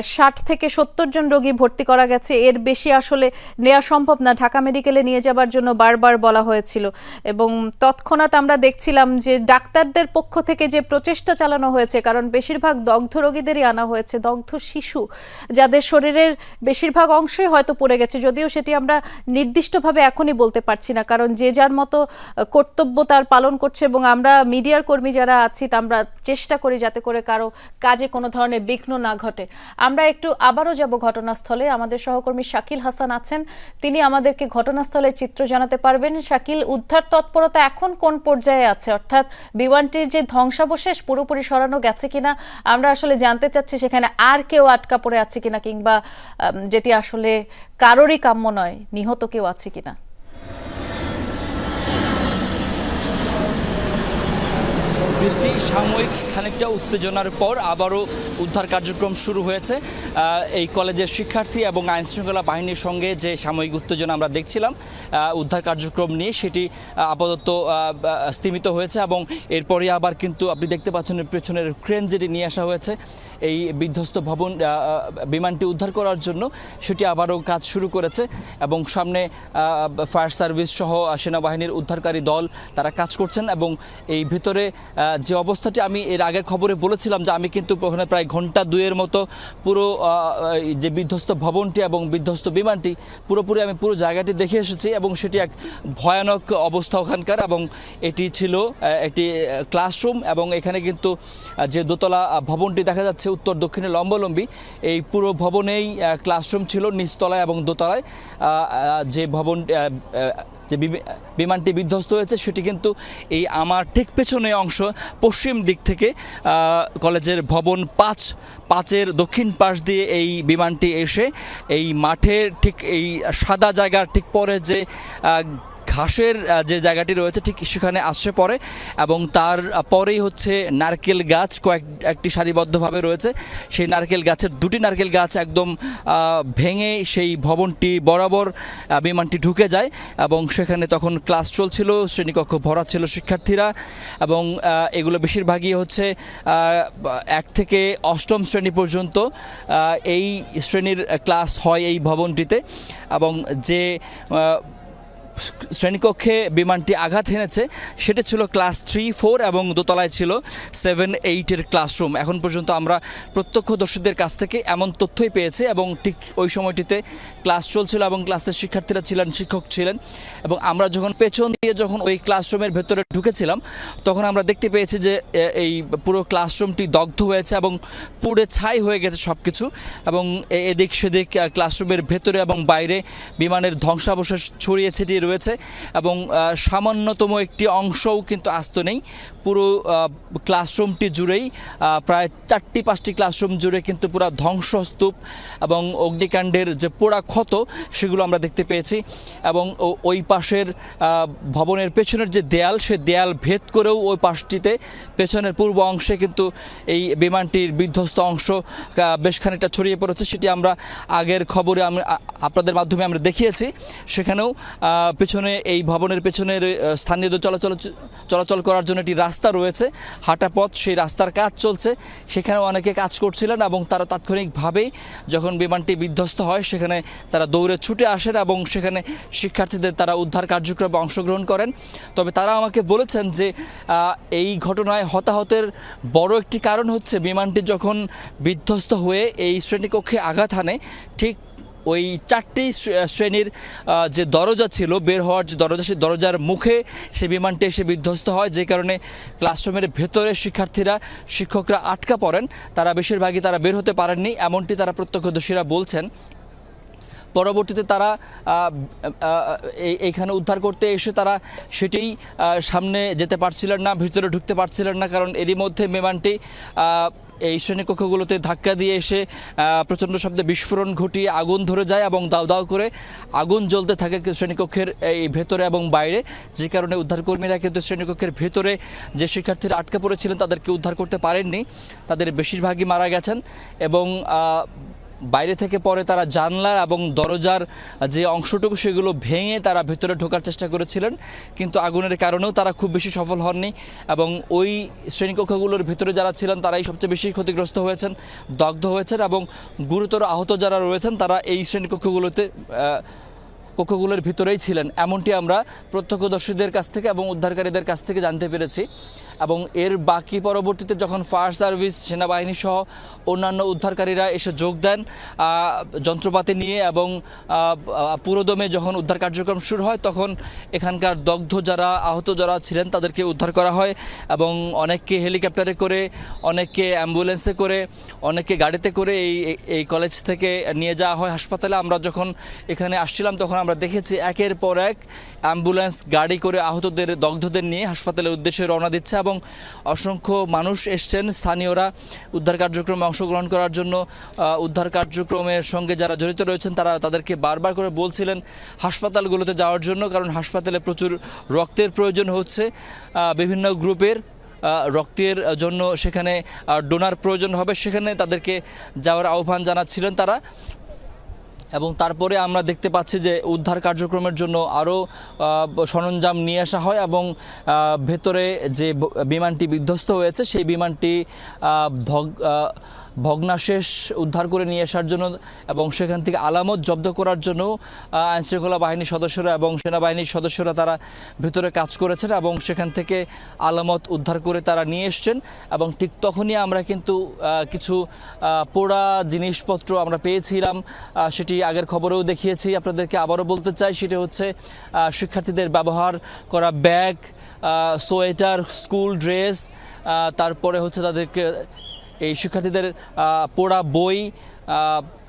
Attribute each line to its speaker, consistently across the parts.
Speaker 1: 60 থেকে 70 জন রোগী ভর্তি করা গেছে, এর বেশি আসলে নেওয়া সম্ভব না, ঢাকা মেডিকেলে নিয়ে যাবার জন্য বারবার বলা হয়েছিল। এবং তৎক্ষণাৎ আমরা দেখছিলাম যে ডাক্তারদের পক্ষ থেকে যে প্রচেষ্টা চালানো হয়েছে, কারণ বেশিরভাগ দগ্ধ রোগীদেরই আনা হয়েছে, দগ্ধ শিশু যাদের শরীরের বেশিরভাগ অংশই হয়তো পড়ে গেছে, যদিও সেটি আমরা নির্দিষ্টভাবে এখনই বলতে পারছি না, কারণ যে যার মতো কর্তব্য তার পালন করছে। এবং আমরা মিডিয়ার কর্মী যারা আছি আমরা চেষ্টা করি যাতে করে কারো কাজে কোনো ধরনের বিঘ্ন না ঘটে। আমরা একটু আবারও যাব ঘটনাস্থলে, আমাদের সহকর্মী শাকিল হাসান আছেন, তিনি আমাদেরকে ঘটনাস্থলের চিত্র জানাতে পারবেন। শাকিল, উদ্ধার তৎপরতা এখন কোন পর্যায়ে আছে, অর্থাৎ বিমানটির যে ধ্বংসাবশেষ পুরোপুরি সরানো গেছে কিনা আমরা আসলে জানতে চাচ্ছি, সেখানে আর কেউ আটকা পড়ে আছে কিনা, কিংবা যেটি আসলে কারোরই কাম্য নয়, নিহত কেউ আছে কিনা?
Speaker 2: বৃষ্টি, সাময়িক খানিকটা উত্তেজনার পর আবারও উদ্ধার কার্যক্রম শুরু হয়েছে। এই কলেজের শিক্ষার্থী এবং আইনশৃঙ্খলা বাহিনীর সঙ্গে যে সাময়িক উত্তেজনা আমরা দেখছিলাম উদ্ধার কার্যক্রম নিয়ে, সেটি আপাতত স্তীমিত হয়েছে। এবং এরপরে আবার কিন্তু আপনি দেখতে পাচ্ছেন পেছনের ক্রেন যেটি নিয়ে আসা হয়েছে এই বিধ্বস্ত ভবন বিমানটি উদ্ধার করার জন্য, সেটি আবারও কাজ শুরু করেছে। এবং সামনে ফায়ার সার্ভিস সহ সেনাবাহিনীর উদ্ধারকারী দল তারা কাজ করছেন। এবং এই ভিতরে যে অবস্থাটি আমি এর আগের খবরে বলেছিলাম যে আমি কিন্তু ওখানে প্রায় ঘন্টা দুয়ের মতো পুরো যে বিধ্বস্ত ভবনটি এবং বিধ্বস্ত বিমানটি পুরোপুরি আমি পুরো জায়গাটি দেখে এসেছি। এবং সেটি এক ভয়ানক অবস্থা ওখানকার। এবং এটি ছিল একটি ক্লাসরুম, এবং এখানে কিন্তু যে দোতলা ভবনটি দেখা যাচ্ছে উত্তর দক্ষিণে লম্বালম্বী, এই পুরো ভবনেই ক্লাসরুম ছিল নিচতলায় এবং দোতলায়। যে ভবন যে বিমানটি বিধ্বস্ত হয়েছে সেটি কিন্তু এই আমার ঠিক পেছনে অংশ পশ্চিম দিক থেকে কলেজের ভবন পাঁচের দক্ষিণ পাশ দিয়ে এই বিমানটি এসে এই মাঠের ঠিক এই সাদা জায়গার ঠিক পরে যে ঘাসের যে জায়গাটি রয়েছে ঠিক সেখানে আসছে পড়ে। এবং তার পরেই হচ্ছে নারকেল গাছ একটি সারিবদ্ধভাবে রয়েছে। সেই নারকেল গাছের দুটি নারকেল গাছ একদম ভেঙে সেই ভবনটি বরাবর বিমানটি ঢুকে যায়। এবং সেখানে তখন ক্লাস চলছিল, শ্রেণীকক্ষ ভরা ছিল শিক্ষার্থীরা। এবং এগুলো বেশিরভাগই হচ্ছে 1 থেকে 8ম শ্রেণী পর্যন্ত এই শ্রেণীর ক্লাস হয় এই ভবনটিতে। এবং যে শ্রেণীকক্ষে বিমানটি আঘাত হেনেছে সেটা ছিল ক্লাস 3, 4 এবং দোতলায় ছিল 7, 8-এর ক্লাসরুম। এখন পর্যন্ত আমরা প্রত্যক্ষদর্শীদের কাছ থেকে এমন তথ্যই পেয়েছি। এবং ঠিক ওই সময়টিতে ক্লাস চলছিল এবং ক্লাসের শিক্ষার্থীরা ছিলেন, শিক্ষক ছিলেন। এবং আমরা যখন পেছন দিয়ে যখন ওই ক্লাসরুমের ভেতরে ঢুকেছিলাম তখন আমরা দেখতে পেয়েছি যে এই পুরো ক্লাসরুমটি দগ্ধ হয়েছে এবং পুড়ে ছাই হয়ে গেছে সব কিছু। এবং এদিক সেদিক ক্লাসরুমের ভেতরে এবং বাইরে বিমানের ধ্বংসাবশেষ ছড়িয়ে ছিটিয়ে রয়েছে। এবং সামান্যতম একটি অংশও কিন্তু আস্ত নেই। পুরো ক্লাসরুমটি জুড়েই প্রায় 4-5টি ক্লাসরুম জুড়ে কিন্তু পুরো ধ্বংসস্তূপ এবং অগ্নিকাণ্ডের যে পোড়া ক্ষত সেগুলো আমরা দেখতে পেয়েছি। এবং ওই পাশের ভবনের পেছনের যে দেয়াল, সে দেয়াল ভেদ করেও ওই পাশটিতে পেছনের পূর্ব অংশে কিন্তু এই বিমানটির বিধ্বস্ত অংশ বেশ খানিকটা ছড়িয়ে পড়েছে। সেটি আমরা আগের খবরে আপনাদের মাধ্যমে আমরা দেখিয়েছি। সেখানেও পেছনে এই ভবনের পেছনের স্থানীয়দের চলাচল করার জন্য একটি রাস্তা রয়েছে, হাঁটা পথ, সেই রাস্তার কাজ চলছে, সেখানেও অনেকে কাজ করছিলেন। এবং তারা তাৎক্ষণিকভাবেই যখন বিমানটি বিধ্বস্ত হয় সেখানে তারা দৌড়ে ছুটে আসেন এবং সেখানে শিক্ষার্থীদের তারা উদ্ধার কার্যক্রমে অংশগ্রহণ করেন। তবে তারা আমাকে বলেছেন যে এই ঘটনায় হতাহতের বড় একটি কারণ হচ্ছে বিমানটি যখন বিধ্বস্ত হয়ে এই শ্রেণীকক্ষে আঘাত হানে, ঠিক ওই 4টি শ্রেণীর যে দরজা ছিল, বের হওয়ার যে দরজা, সেই দরজার মুখে সে বিমানটি এসে বিধ্বস্ত হয়, যে কারণে ক্লাসরুমের ভেতরে শিক্ষকরা আটকা পড়েন। তারা বেশিরভাগই তারা বের হতে পারেননি, এমনটি তারা প্রত্যক্ষদর্শীরা বলছেন। পরবর্তীতে তারা এইখানে উদ্ধার করতে এসে তারা সেটাই সামনে যেতে পারছিলেন না, ভিতরে ঢুকতে পারছিলেন না, কারণ এরই মধ্যে বিমানটি এই শ্রেণীকক্ষগুলোতে ধাক্কা দিয়ে এসে প্রচণ্ড শব্দে বিস্ফোরণ ঘটিয়ে আগুন ধরে যায় এবং দাউ দাউ করে আগুন জ্বলতে থাকে শ্রেণীকক্ষের এই ভেতরে এবং বাইরে, যে কারণে উদ্ধারকর্মীরা কিন্তু শ্রেণীকক্ষের ভেতরে যে শিক্ষার্থীরা আটকে পড়েছিলেন তাদেরকে উদ্ধার করতে পারেননি। তাদের বেশিরভাগই মারা গেছেন। এবং বাইরে থেকে পরে তারা জানলার এবং দরজার যে অংশটুকু সেগুলো ভেঙে তারা ভেতরে ঢোকার চেষ্টা করেছিলেন, কিন্তু আগুনের কারণেও তারা খুব বেশি সফল হননি এবং ওই শ্রেণীকক্ষগুলোর ভিতরে যারা ছিলেন তারাই সবচেয়ে বেশি ক্ষতিগ্রস্ত হয়েছেন, দগ্ধ হয়েছেন এবং গুরুতর আহত যারা রয়েছেন তারা এই কক্ষগুলোর ভিতরেই ছিলেন, এমনটি আমরা প্রত্যক্ষদর্শীদের কাছ থেকে এবং উদ্ধারকারীদের কাছ থেকে জানতে পেরেছি। এবং এর বাকি পরবর্তীতে যখন ফায়ার সার্ভিস, সেনাবাহিনী সহ অন্যান্য উদ্ধারকারীরা এসে যোগ দেন যন্ত্রপাতি নিয়ে এবং পুরোদমে যখন উদ্ধার কার্যক্রম শুরু হয়, তখন এখানকার দগ্ধ যারা, আহত যারা ছিলেন তাদেরকে উদ্ধার করা হয় এবং অনেককে হেলিকপ্টারে করে, অনেককে অ্যাম্বুলেন্সে করে, অনেককে গাড়িতে করে এই কলেজ থেকে নিয়ে যাওয়া হয় হাসপাতালে। আমরা যখন এখানে আসছিলাম তখন আমরা দেখেছি একের পর এক অ্যাম্বুলেন্স গাড়ি করে আহতদের, দগ্ধদের নিয়ে হাসপাতালের উদ্দেশ্যে রওনা দিচ্ছে এবং অসংখ্য মানুষ এসছেন, স্থানীয়রা উদ্ধার কার্যক্রমে অংশগ্রহণ করার জন্য। উদ্ধার কার্যক্রমের সঙ্গে যারা জড়িত রয়েছেন তারা তাদেরকে বারবার করে বলছিলেন হাসপাতালগুলোতে যাওয়ার জন্য, কারণ হাসপাতালে প্রচুর রক্তের প্রয়োজন হচ্ছে, বিভিন্ন গ্রুপের রক্তের জন্য সেখানে ডোনার প্রয়োজন হবে, সেখানে তাদেরকে যাওয়ার আহ্বান জানাচ্ছিলেন তারা। এবং তারপরে আমরা দেখতে পাচ্ছি যে উদ্ধার কার্যক্রমের জন্য আরও সরঞ্জাম নিয়ে আসা হয় এবং ভেতরে যে বিমানটি বিধ্বস্ত হয়েছে সেই বিমানটি ভগ্নাশেষ উদ্ধার করে নিয়ে আসার জন্য এবং সেখান থেকে আলামত জব্দ করার জন্য আইনশৃঙ্খলা বাহিনীর সদস্যরা এবং সেনাবাহিনীর সদস্যরা তারা ভেতরে কাজ করেছেন এবং সেখান থেকে আলামত উদ্ধার করে তারা নিয়ে এসছেন। এবং ঠিক তখনই আমরা কিন্তু কিছু পোড়া জিনিসপত্র আমরা পেয়েছিলাম, সেটি আগের খবরেও দেখিয়েছি, আপনাদেরকে আবারও বলতে চাই। সেটি হচ্ছে শিক্ষার্থীদের ব্যবহার করা ব্যাগ, সোয়েটার, স্কুল ড্রেস, তারপরে হচ্ছে তাদেরকে এই শিক্ষার্থীদের পোড়া বই,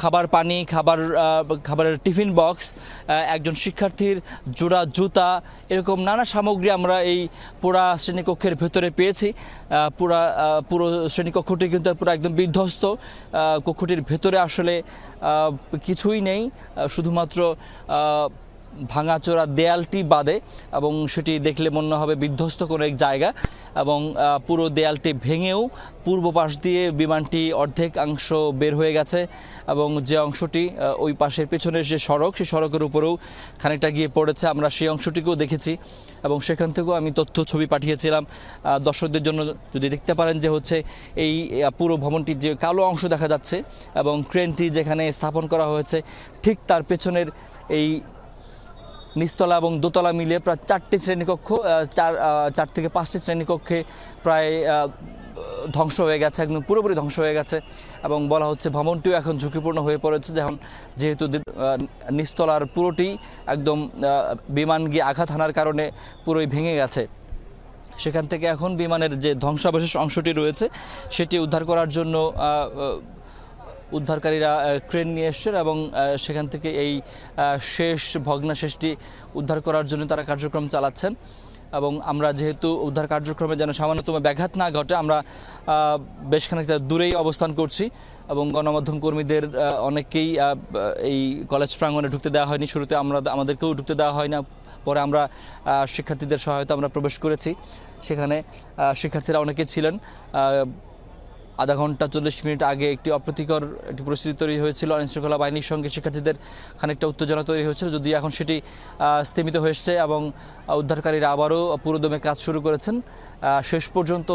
Speaker 2: খাবার পানি, খাবারের টিফিন বক্স, একজন শিক্ষার্থীর জোড়া জুতা, এরকম নানা সামগ্রী আমরা এই পোড়া শ্রেণীকক্ষের ভেতরে পেয়েছি। পুরো শ্রেণীকক্ষটি কিন্তু পুরো একদম বিধ্বস্ত। কক্ষটির ভেতরে আসলে কিছুই নেই, শুধুমাত্র ভাঙাচোরা দেয়ালটি বাদে, এবং সেটি দেখলে মনে হবে বিধ্বস্ত কোনো এক জায়গা। এবং পুরো দেয়ালটি ভেঙেও পূর্ব পাশ দিয়ে বিমানটি অর্ধেক অংশ বের হয়ে গেছে এবং যে অংশটি ওই পাশের পেছনের যে সড়ক, সেই সড়কের উপরেও খানিকটা গিয়ে পড়েছে। আমরা সেই অংশটিকেও দেখেছি এবং সেখান থেকেও আমি তথ্য ছবি পাঠিয়েছিলাম দর্শকদের জন্য। যদি দেখতে পারেন যে হচ্ছে এই পুরো ভবনটির যে কালো অংশ দেখা যাচ্ছে এবং ক্রেনটি যেখানে স্থাপন করা হয়েছে ঠিক তার পেছনের এই নিচতলা এবং দোতলা মিলে প্রায় 4টি শ্রেণীকক্ষ, 4 থেকে 5টি শ্রেণীকক্ষে প্রায় ধ্বংস হয়ে গেছে, একদম পুরোপুরি ধ্বংস হয়ে গেছে। এবং বলা হচ্ছে ভবনটিও এখন ঝুঁকিপূর্ণ হয়ে পড়েছে, যেহেতু নিচতলার পুরোটি একদম বিমান গিয়ে আঘাত হানার কারণে পুরোই ভেঙে গেছে। সেখান থেকে এখন বিমানের যে ধ্বংসাবশেষ অংশটি রয়েছে সেটি উদ্ধার করার জন্য উদ্ধারকারীরা ক্রেন নিয়ে এসছেন এবং সেখান থেকে এই শেষ ভগ্নাশেষটি উদ্ধার করার জন্য তারা কার্যক্রম চালাচ্ছেন। এবং আমরা যেহেতু উদ্ধার কার্যক্রমে যেন সামান্যতম ব্যাঘাত না ঘটে, আমরা বেশ খানিকটা দূরেই অবস্থান করছি এবং গণমাধ্যম কর্মীদের অনেককেই এই কলেজ প্রাঙ্গণে ঢুকতে দেওয়া হয়নি। শুরুতে আমাদেরকেও ঢুকতে দেওয়া হয় না, পরে আমরা শিক্ষার্থীদের সহায়তা আমরা প্রবেশ করেছি। সেখানে শিক্ষার্থীরা অনেকে ছিলেন। আধা ঘন্টা 40 মিনিট আগে একটি অপ্রীতিকর একটি পরিস্থিতি তৈরি হয়েছিল, আইনশৃঙ্খলা বাহিনীর সঙ্গে শিক্ষার্থীদের খানিকটা উত্তেজনা তৈরি হয়েছিল, যদিও এখন সেটি স্তীমিত হয়েছে এবং উদ্ধারকারীরা আবারও পুরোদমে কাজ শুরু করেছেন। শেষ পর্যন্ত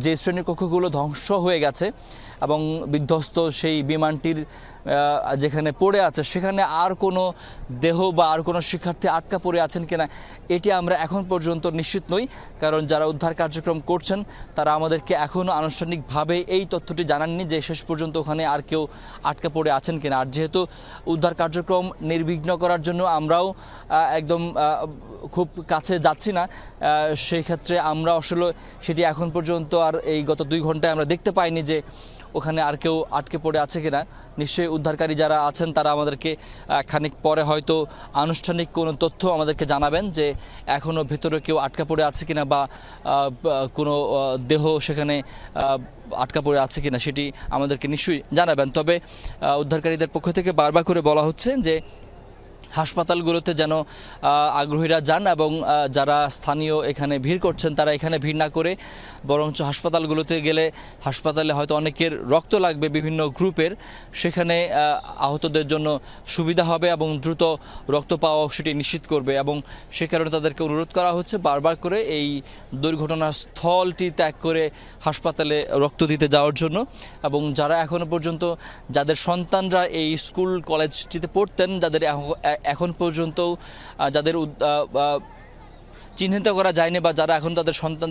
Speaker 2: যে শ্রেণীকক্ষগুলো ধ্বংস হয়ে গেছে এবং বিধ্বস্ত সেই বিমানটির যেখানে পড়ে আছে সেখানে আর কোনো দেহ বা আর কোনো শিক্ষার্থী আটকা পড়ে আছেন কিনা এটি আমরা এখন পর্যন্ত নিশ্চিত নই, কারণ যারা উদ্ধার কার্যক্রম করছেন তারা আমাদেরকে এখনও আনুষ্ঠানিকভাবে এই তথ্যটি জানাননি যে শেষ পর্যন্ত ওখানে আর কেউ আটকা পড়ে আছেন কিনা। আর যেহেতু উদ্ধার কার্যক্রম নির্বিঘ্ন করার জন্য আমরাও একদম খুব কাছে যাচ্ছি না, সেই ক্ষেত্রে আমরা আসলে সেটি এখন পর্যন্ত আর এই গত 2 ঘন্টায় আমরা দেখতে পাইনি যে ওখানে আর কেউ আটকে পড়ে আছে কিনা। নিশ্চয়ই উদ্ধারকারী যারা আছেন তারা আমাদেরকে খানিক পরে হয়তো আনুষ্ঠানিক কোনো তথ্য আমাদেরকে জানাবেন যে এখনও ভেতরে কেউ আটকা পড়ে আছে কিনা বা কোনো দেহ সেখানে আটকা পড়ে আছে কিনা সেটি আমাদেরকে নিশ্চয়ই জানাবেন। তবে উদ্ধারকারীদের পক্ষ থেকে বারবার করে বলা হচ্ছে যে হাসপাতালগুলোতে যেন আগ্রহীরা যান এবং যারা স্থানীয় এখানে ভিড় করছেন তারা এখানে ভিড় না করে বরঞ্চ হাসপাতালগুলোতে গেলে হাসপাতালে হয়তো অনেকের রক্ত লাগবে বিভিন্ন গ্রুপের, সেখানে আহতদের জন্য সুবিধা হবে এবং দ্রুত রক্ত পাওয়া সেটি নিশ্চিত করবে। এবং সে কারণে তাদেরকে অনুরোধ করা হচ্ছে বারবার করে এই দুর্ঘটনার স্থলটি ত্যাগ করে হাসপাতালে রক্ত দিতে যাওয়ার জন্য। এবং যারা এখনও পর্যন্ত যাদের সন্তানরা এই স্কুল কলেজটিতে পড়তেন, যাদের এখন পর্যন্ত যাদের চিহ্নিত করা যায়নি বা যারা এখন তাদের সন্তান